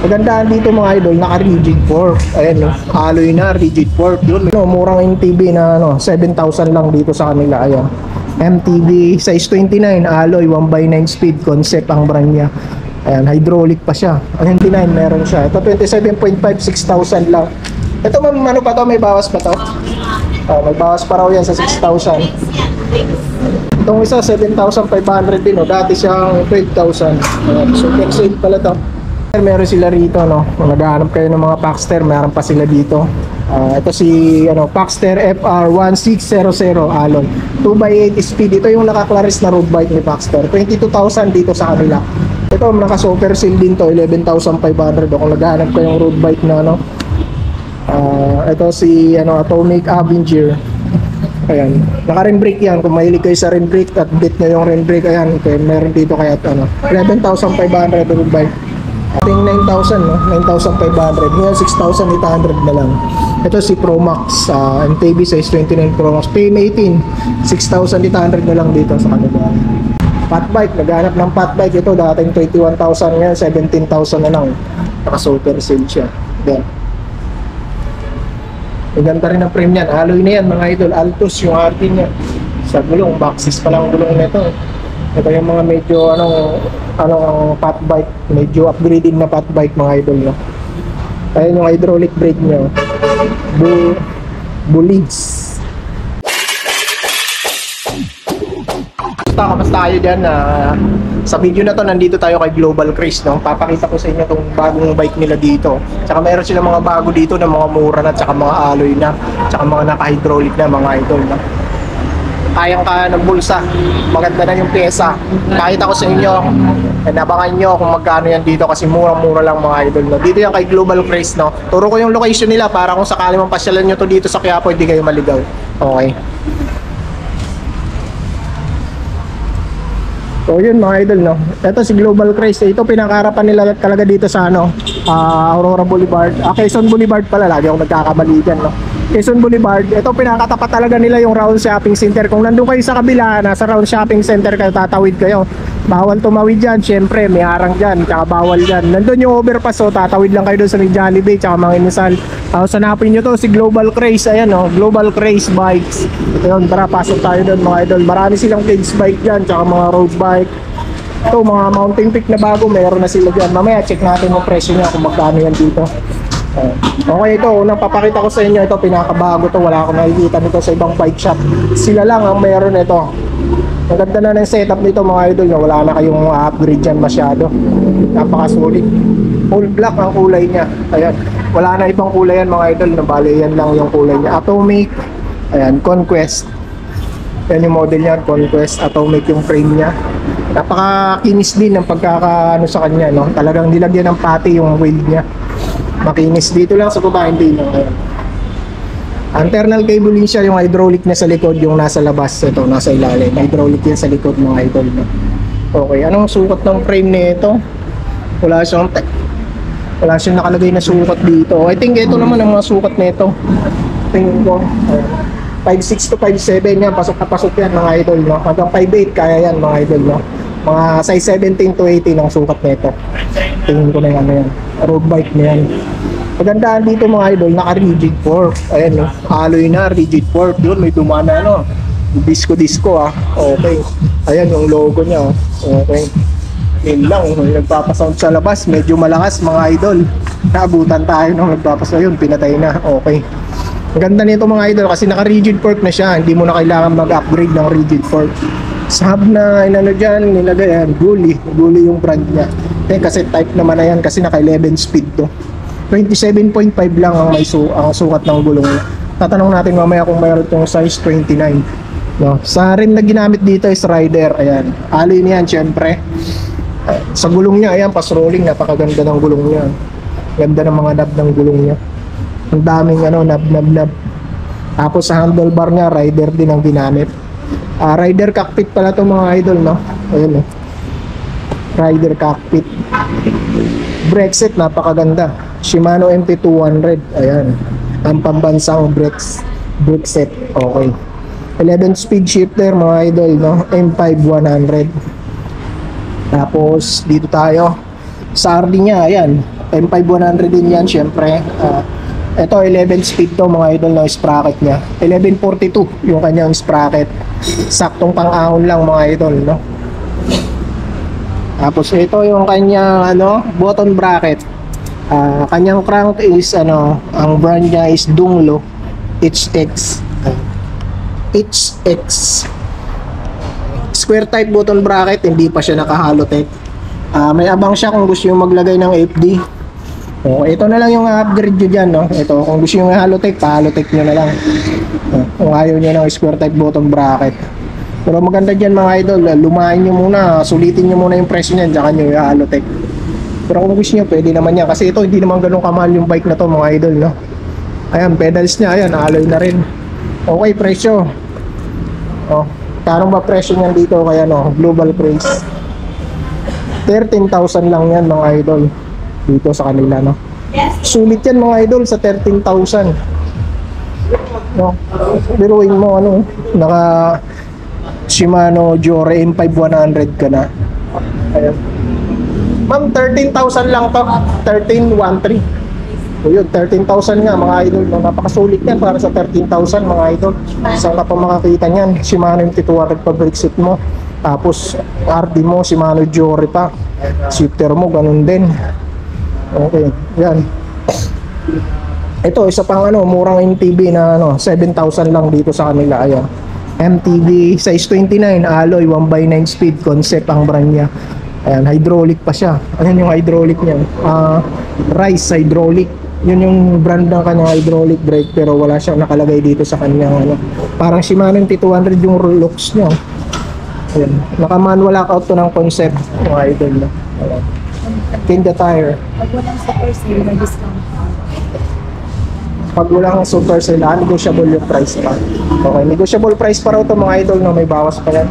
Magandaan dito mga idol, naka rigid fork. Ayan, no? Alloy na, rigid fork. Yun, no, murang MTB na 7,000 lang dito sa kanila. Ayan. MTB size 29, alloy 1/9 speed, concept ang brand niya. Ayan, hydraulic pa siya. Ang 29 meron siya. Ito 27.5, 6,000 lang. Ito ano pa to? May bawas pa to? May bawas pa raw yan sa 6,000. Itong isa 7,500 din, no? Dati siyang 12,000. Ayan, super sale pala to. Meron sila rito, no? Kung naghahanap kayo ng mga Paxter, meron pa sila dito. Ito si Paxter FR1600 alloy 2x8 speed. Ito yung naka-Claris na road bike ni Paxter. 22,000 dito sa kanila. Ito naka-super seal din to, 11,500. Kung naghahanap kayo ng road bike na ito si Atomic Avenger. Ayan, naka-rim brake yan. Kung mahilig kayo sa rim brake at bit nyo yung rim brake, ayan, okay, meron dito kaya 11,500 road bike. Ating 9,000, no? 9,500. Ngayon 6,800 na lang. Ito si Pro Max, MTB size 29 Pro Max, PM 18, 6,800 na lang dito sa kanila. Fat bike, naghanap ng fat bike. Ito dating 21,000, ngayon 17,000 na lang. Naka super sale siya. Yan. Maganda rin ang frame niyan. Alloy na yan mga idol. Altus yung RT niya. Sa gulong, boxes pa lang gulong nito. Ito yung mga medyo fat bike, medyo upgraded na fat bike mga idol, no? Ayan yung hydraulic brake niya. Bulids. Kamusta tayo dyan? Sa video na to, nandito tayo kay Global Craze, no? Papakita ko sa inyo itong bagong bike nila dito. Tsaka meron sila mga bago dito na mga mura na, tsaka mga alloy na, tsaka mga naka-hydraulic na mga idol, no? Kayang-kaya ng bulsa, maganda na yung pyesa. Kahit ako sa inyo, nabangan nyo kung magkano yan dito kasi murang-mura lang mga idol, no? Dito yan kay Global Craze, no? Turo ko yung location nila para kung sakali mong pasyalan nyo to dito sa Quiapo, hindi kayo maligaw. Okay. So yun mga idol, no? Ito si Global Craze. Ito pinakaharapan nila talaga dito sa Aurora Boulevard. Quezon Boulevard pala, lagi ako nagkakamali dyan, no? Quezon Boulevard. Ito pinakatapat talaga nila yung Round Shopping Center. Kung nandun kayo sa kabila, nasa Round Shopping Center kayo, tatawid kayo. Bawal tumawid dyan, syempre may harang dyan, tsaka bawal dyan. Nandun yung overpass, so tatawid lang kayo doon sa may Jollibee, tsaka mga inasal. Sanapin nyo to, si Global Craze. Ayan, no? Global Craze Bikes. Yun, tara, pasok tayo doon mga idol. Marami silang kids bike dyan, tsaka mga road bike. Ito, mga mountain peak na bago, meron na sila dyan. Mamaya, check natin yung presyo niya kung magkano yan dito. Okay, ito, unang papakita ko sa inyo, ito, pinakabago to. Wala akong nakikita nito sa ibang bike shop. Sila lang ang meron ito. Ang ganda na ng setup nito mga idol, wala na kayong upgrade dyan masyado. Napakasulit. Full black ang kulay niya. Ayan, wala na ibang kulay yan mga idol, nabali yan lang yung kulay niya. Atomic, ayan, Conquest. Yan yung model niya, Conquest. Atomic yung frame niya. Napakakinis din ng pagkakaano sa kanya, no? Talagang nilagyan ng pati yung wheel niya. Makinis dito lang sa baba, hindi na. Internal cabling siya, yung hydraulic na sa likod, yung nasa labas, ito, nasa ilalim. Hydraulic yan sa likod mga idol, no? Okay, anong sukat ng frame nito? Wala siyang nakalagay na sukat dito. I think ito naman ang mga sukat nito. Tingin ko, 5'6 to 5'7 yan, pasok na pasok yan mga idol, no? Hanggang 5'8 kaya yan mga idol, no? Mga size 17 to 18 ang sukat nito. Tingin ko na yan, road bike na yan. Magandaan dito mga idol, naka rigid fork. Ayan, no? Alloy na, rigid fork. Yun, may dumana, no? Disco okay. Ayan yung logo niya, okay. Yun lang, nagpapasound sa labas, medyo malakas mga idol. Naabutan tayo nung nagpapasound, yun, pinatay na, okay. Ang ganda nito mga idol kasi naka rigid fork na siya, hindi mo na kailangan mag-upgrade ng rigid fork. Sa hub na dyan, nilagay yan, Gully yung brand niya. Kasi type naman na yan kasi naka 11 speed to. 27.5 lang ang ang sukat ng gulong niya. Tatanong natin mamaya kung mayroon itong size 29, no? Sa rim na ginamit dito is Rider. Ayan, alloy niyan syempre. Sa gulong niya, ayan, pas rolling, napakaganda ng gulong niya. Ganda ng mga knob ng gulong niya. Ang daming knob. Tapos sa handlebar niya, Rider din ang ginamit. Rider cockpit pala to mga idol, no? Ayan, no? Rider cockpit. Brake set, napakaganda. Shimano MT200. Ayan, ang pambansang brake set. Okay, 11 speed shifter mga idol, no? M5 100. Tapos dito tayo, Sa RD niya, ayan, M5100 din yan, syempre. Ito, 11 speed to mga idol na sprocket niya. 1142 yung kanyang sprocket. Saktong pang-ahon lang mga idol, no? Tapos ito yung kanyang button bracket. Kanyang crank is ang brand niya is Dunglo HX. HX. Square type button bracket, hindi pa siya naka-Halotech. May abang siya kung gusto yung maglagay ng FD. Ito na lang yung upgrade nyo dyan, no? Ito, kung gusto yung Halotech, pa-Halotech nyo na lang. Kung ayaw nyo ng square type button bracket. Pero maganda dyan mga idol, lumain nyo muna, sulitin nyo muna yung presyo nyan, tsaka nyo yung Halotech. Pero kung gusto nyo, pwede naman yan. Kasi ito, hindi naman ganun kamahal yung bike na to mga idol, no? Ayan, pedals niya, ayan, alloy na rin. Okay, presyo. Tarong ba presyo niyan dito kaya global price? 13,000 lang yan mga idol dito sa kanila, no? Sulit yan mga idol sa 13,000. No? Biruin mo naka Shimano Jore M5100 ka na. Ayan. Ma'am, 13,000 lang to. 13,13. O yun, 13,000 nga mga idol, no? Napakasulit yan para sa 13,000 mga idol. Saan ka pa makakita niyan? Shimano M5200 pa brake set mo. Tapos RD mo, Shimano Jore pa. Shifter mo, ganun din. Okay, yan. Ito, isa pang murang MTB na 7,000 lang dito sa kanila. Ayan. MTB size 29, alloy, 1x9 speed, concept ang brand niya. Ayan, hydraulic pa siya. Ayan yung hydraulic niya. Rice hydraulic. Yun yung brand ng kanyang hydraulic brake, pero wala siyang nakalagay dito sa kanyang parang Shimano MT200 yung looks niya. Ayan. Naka-manual lockout to ng concept ng idol na. Ayan. Kinda tire. Pag walang super sale, may discount. Pag walang super sale, negotiable yung price pa. Okay, negotiable price pa raw to mga idol, no? May bawas pa yan.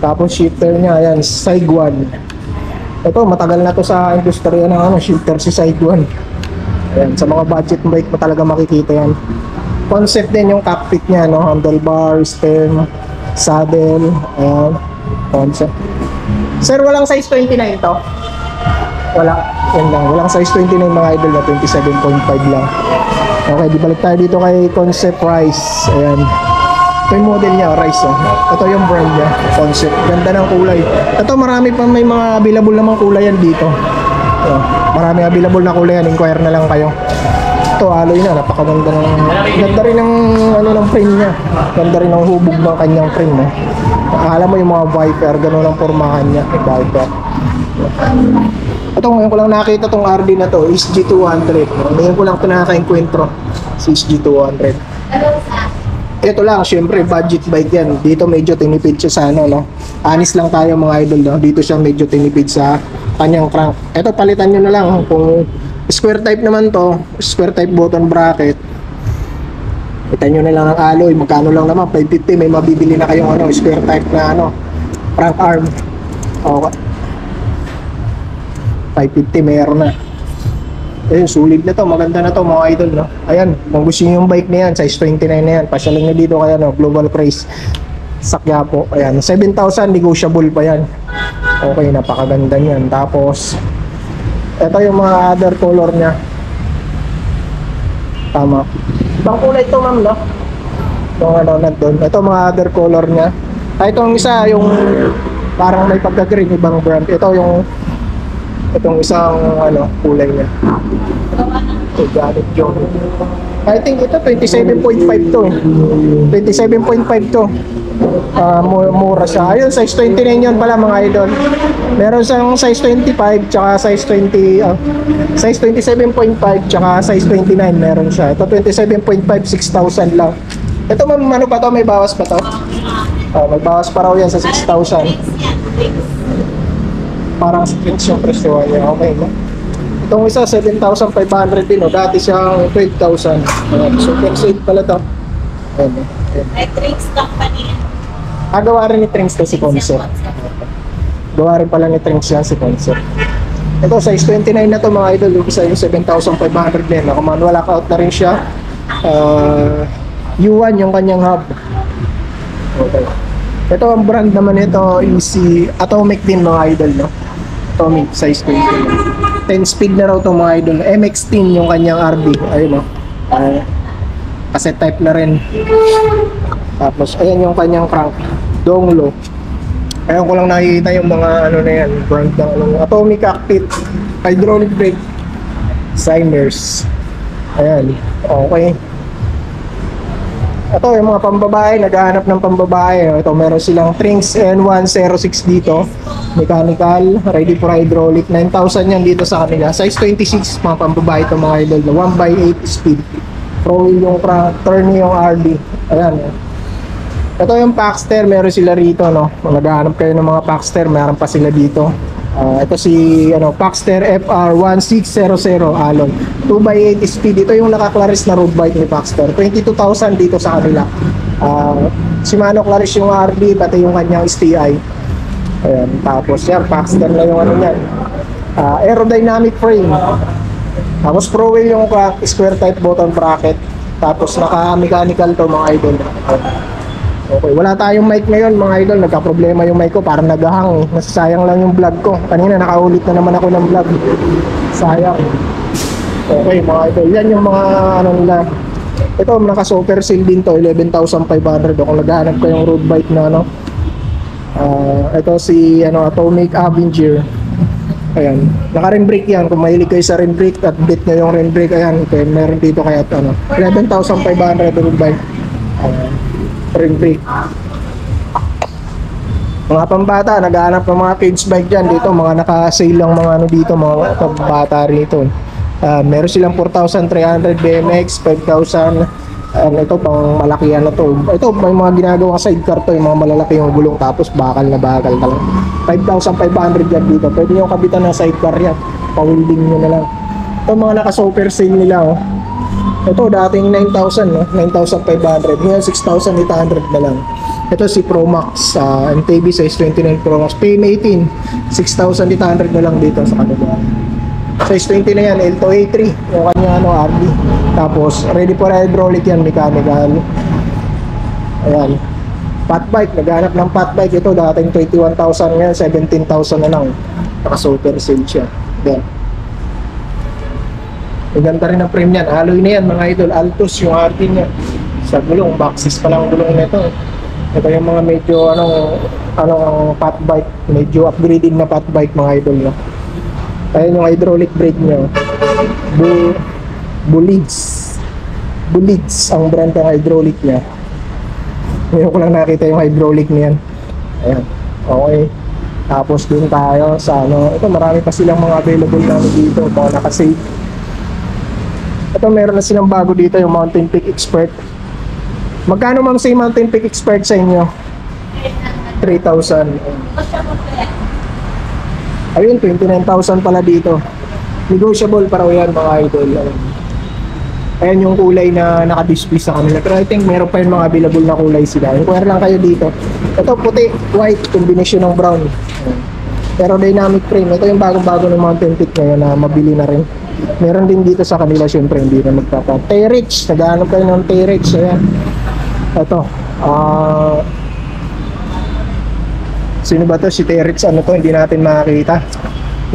Tapos shifter niya, ayan, Saiguan. Ito, matagal na to sa industriya ng shifter si Saiguan. Ayan, sa mga budget bike mo talaga makikita yan. Concept din yung cockpit niya, no? Handlebar, stern, saddle, ayan, concept. Sir, walang size 29 to? Wala, yan lang. Walang size 29 mga idol na 27.5 lang. Okay, di balik tayo dito kay Concept Rice. Ayan. Ito yung model niya, Rice. Ito yung brand niya, Concept. Ganda ng kulay. Ito, marami pa, may mga available namang kulay yan dito. Marami available na kulay yan. Inquire na lang kayo. Ito, alloy na. Napakaganda ng... Ganda rin ng, ng frame niya. Ganda rin ng hubog ng kanyang frame. Alam mo yung mga Viper, gano'n ang pormahan niya. Viper. Ito, ngayon ko lang nakita tong RD na to, is G200. Ngayon ko lang ito nakaka-encuentro, si G200. Ito lang, syempre, budget bike yan. Dito medyo tinipid siya sa no? Honest lang tayo mga idol, no? Dito siya medyo tinipid sa kanyang crank. Ito, palitan nyo na lang. Kung square type naman to, square type button bracket, kita nyo na lang ang alloy. Magkano lang naman, 550. May mabibili na kayong square type na crank arm. Okay. 550 meron na. Ayun, sulit na to, maganda na to mga idol, no? Ayan, kung gusto nyo yung bike na yan, size 29 na yan, pasyalan nyo dito kaya, global price sa Quiapo. Ayan, 7,000, negotiable pa yan. Okay, napakaganda yan. Tapos ito yung mga other color nya. Tama, ibang kulay ito ma'am, no? Itong nandun, ito mga other color nya. Itong isa, yung parang may pagka-green, ibang brand. Ito yung itong isang kulay niya. Ito, Janet John. I think ito 27.5 to. 27.5 to. Mura siya. Ayun, size 29 yun pala mga idol. Meron siyang size 25 tsaka size 20 size 27.5 tsaka size 29 meron siya. Ito 27.5, 6,000 lang. Ito ano pa to? May bawas pa to? May bawas pa raw yan sa 6,000. Parang strings yung presyo niya. Okay, no? Itong isa, 7,500 din, no? Dati siyang 12,000. Super safe pala to. Ayan. May Trinks company. Gawa rin ni Trinks to si Concept. Gawa rin pala ni Trinks yan si Concept. Ito, size 29 na to mga idol. Yung isa yung 7,500 din. Manual lockout na rin siya. U1 yung kanyang hub. Okay. Ito ang brand naman ito is si Atomic din mga idol, no? Atomic, size 20. 10 speed na raw to mga idol. MX-10 yung kanyang RD. Ayun o. Cassette type na rin. Tapos, ayan yung kanyang crank. Donglo. Ayun ko lang nakikita yung mga ano na yan. Brand ng ano. Atomic cockpit. Hydraulic brake. Simers. Ayan. Okay. Ito yung mga pambabae, naghahanap ng pambabae. Ito meron silang Trinx N106 dito. Mechanical, ready for hydraulic. 9,000 yan dito sa kanila. Size 26, mga pambabae ito mga idol. 1/8 speed. Pro wheel yung crank, turn yung RD. Ayan. Ito yung Paxter, meron sila rito, no. Kung naghahanap kayo ng mga Paxter, meron pa sila dito. Ito si Paxter FR1600 Alon 2/8 speed. Ito yung naka-Claris na road bike ni Paxter. 22,000 dito sa kanila. Shimano Claris yung RD, pati yung kanyang STI. Ayan, tapos yan, Paxter na yung ano yan. Aerodynamic frame. Tapos pro wheel yung square type button bracket. Tapos naka-mechanical to mga idol. Okay, wala tayong mic ngayon mga idol, nagka-problema yung mic ko, parang naghahang, nasasayang lang yung vlog ko. Kanina nakaulit na naman ako ng vlog. Sayang. Okay mga idol, yan yung mga ano nila. Ito, naka-super seal din to, 11,500. Kung naghahanap ko yung road bike na ano. Ito si Atomic Avenger. Ayan, naka-rim brake yan. Kung mahilig kayo sa rim brake at bit nyo yung rim brake, ayan, okay, meron dito kaya 11,500 road bike. Ring brake. Mga pambata, naghahanap ng mga kids bike dyan. Dito, mga naka-sale lang mga ano dito, mga pambata rito. Meron silang 4,300 BMX, 5,000. Ito, pang malaki na to. Ito, may mga ginagawang sidecar to, yung mga malalaki yung gulong, tapos bakal na lang. 5,500 yan dito. Pwede nyo kabitan ng sidecar yan. Pa-wielding nyo na lang. Ito, mga naka-super sale nila, oh. Ito dating 9,000 no? 9,500. Ngayon 6,800 na lang. Ito si Pro Max, MTB size 29 Pro Max. PM18, 6,800 na lang dito sa kanila. Size 20 na yan, L2A3, yung kanya RD. Tapos ready for hydraulic yan, mechanical. Ayan. Fat bike, naghanap ng fat bike. Ito dating 21,000, ngayon 17,000 na lang. Naka super sale siya. Yan. Maganda rin ang frame niyan. Alloy na yan mga idol. Altos yung RT niya. Sa gulong, boxes pa lang gulong nito. Ito yung mga medyo fat bike. Medyo upgraded na fat bike mga idol. No? Ayan yung hydraulic brake niya. Bulids ang brand ng hydraulic niya. Ngayon ko lang nakita yung hydraulic niyan. Ayan. Okay. Tapos dun tayo sa ito marami pa silang mga available namin dito. Mga nakasave. Ito meron na silang bago dito, yung Mountain Peak Expert. Magkano ma'am sa Mountain Peak Expert sa inyo? 3,000. Ayun, 29,000 pala dito. Negotiable para yan mga idol. Ayan yung kulay na naka-display sa kanila. Pero I think meron pa yung mga available na kulay sila. Inquire lang kayo dito. Ito puti, white, combination ng brown. Pero dynamic frame. Ito yung bagong-bago ng Mountain Peak ngayon na mabili na rin. Meron din dito sa kanila, syempre hindi na magpapa. T-Rich, naghahanap kayo ng T-Rich. Ayan. Ito. Sino ba to? Si T-Rich, ano to? Hindi natin makakita.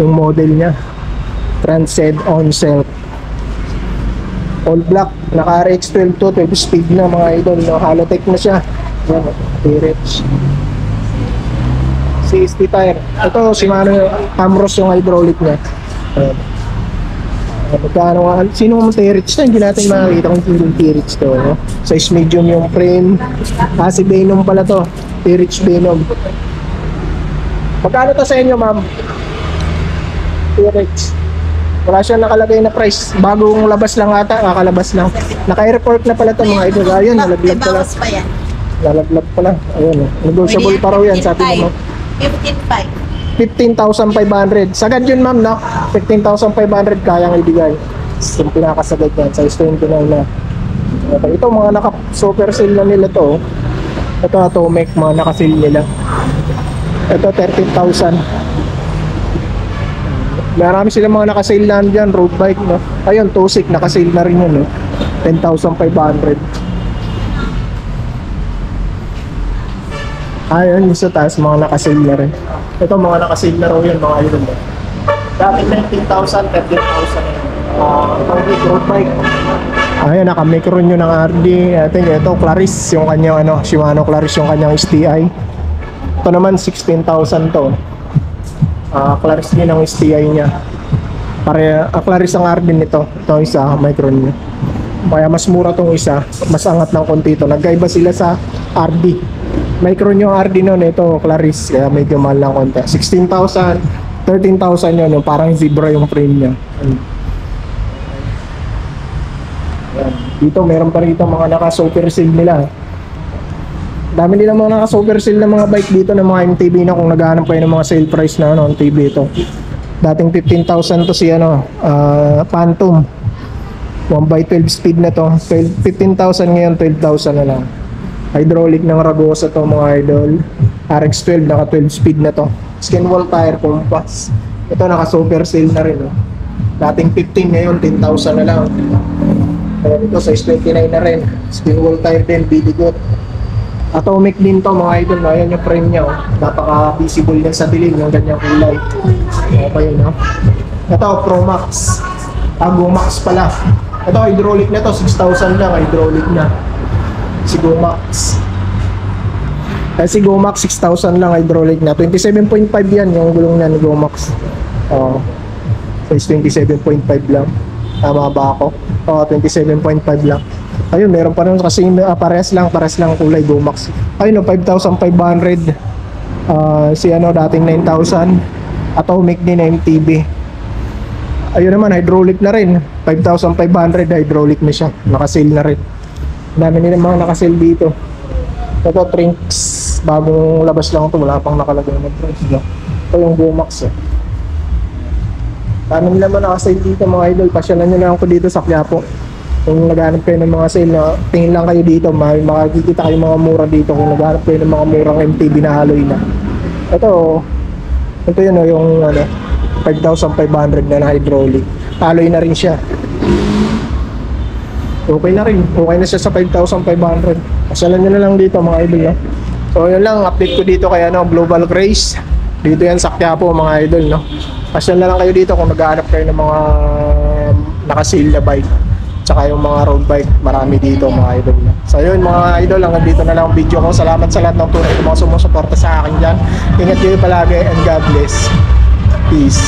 Yung model niya. Transcend on self. All black. Naka RX12 to. 12 speed na mga idol. No? Halotech na siya. Ayan. T-Rich. CST tire. Ito, Shimano Amros yung hydraulic niya. Ayan. Sino mong T-Rich na? Hindi natin makakita kung yung T-Rich to. No? Size medium yung frame. Si Venom pala to. T-Rich Venom. Magkano to sa inyo ma'am? T-Rich. Wala siyang nakalagay na price. Bagong labas lang ata. Kakalabas lang. Naka-airport na pala to mga idol. Ayun, nalaglag pala. Nalaglag pala. Ayun. Negotiable pa raw yan. Sabi naman. 15,500. Sagad yun ma'am, no? 15,500 kayang ibigay. Yung pinakasagad yan. Size 29 na. Ito mga naka-super sale na nila to. Ito Atomic, mga naka-sale nila. Ito 13,000. Marami silang mga naka-sale na dyan. Road bike, no? Ayun, Tosik, naka-sale na rin yun, no? 10,500. Ayun, sa taas, mga naka-sale na rin. Ito, mga naka-sale na raw yan, mga idol. Dati 19,000, 13,000 na yun. Itong road bike. Ayun, naka-micron yun ng RD. I think ito, Claris, yung kanyang Shimano Claris, yung kanyang STI. Ito naman, 16,000 to. Claris din ang STI niya. Claris ang RD nito. Ito isa, micron niya. Kaya mas mura tong isa, mas angat ng konti ito. Nagkaiba sila sa RD. Micron yung RD nun, ito Claris, kaya medyo mahal lang konti. 16,000, 13,000 yun, parang zebra yung frame niya. Ayan. Dito meron pa rito mga naka-super sale nila. Dami nila mga naka-super sale na mga bike dito ng mga MTB na kung naghahanap kayo ng mga sale price na MTB ito. Dating 15,000 to si Phantom. 1x12 speed na to. 15,000 ngayon, 12,000 na lang. Hydraulic ng Ragosa to mga idol. RX12 naka 12 speed na to. Skin wall tire compass. Ito naka super sale na rin. Dating 15 ngayon 10,000 na lang. Ito size 29 na rin. Skin wall tire din, bidigot. Atomic din to mga idol. Ayan yung frame niya. Napaka visible niya sa dilim yung ganyang kulay. Okay yun. Ito Pro Max. Go Max pala. Ito hydraulic na to. 6,000 lang hydraulic na. Si Gomax. Si Gomax 6,000 lang hydraulic na. 27.5 yan yung gulong niya ni Gomax. Size 27.5 lang. Tama ba ako? 27.5 lang. Ayun, meron pa rin kasi parehas lang kulay Gomax. Ayun, 5,500. Si dating 9,000. Atomic din MTB. Ayun naman, hydraulic na rin. 5,500 hydraulic na siya. Naka-sale na rin. Dami nila mga naka-sale dito. Ito, Trinks. Bagong labas lang ito. Wala pang nakalagay ng price. Ito yung Gomax. Dami nila mga naka-sale dito mga idol. Pasyalan nyo lang ako dito sa Quiapo. Kung naghanap kayo ng mga sale na tingin lang kayo dito, makikita kayo mga mura dito. Kung naghanap kayo ng mga murang MTB na haloy na. Ito yun yung 5,500 na hydraulic. Haloy na rin siya. Okay na rin. Okay na siya sa 5,500. Pasyalan nyo na lang dito mga idol. So yun lang, update ko dito kay Global Grace. Dito yan sa Quiapo mga idol. Pasyalan na lang kayo dito kung naghahanap kayo ng mga naka-sale na bike. Tsaka yung mga road bike, marami dito mga idol. So yun mga idol, hanggang dito na lang ang video ko. Salamat sa lahat ng tunay ng mga sumusuporta sa akin dyan. Ingat kayo palagi and God bless. Peace.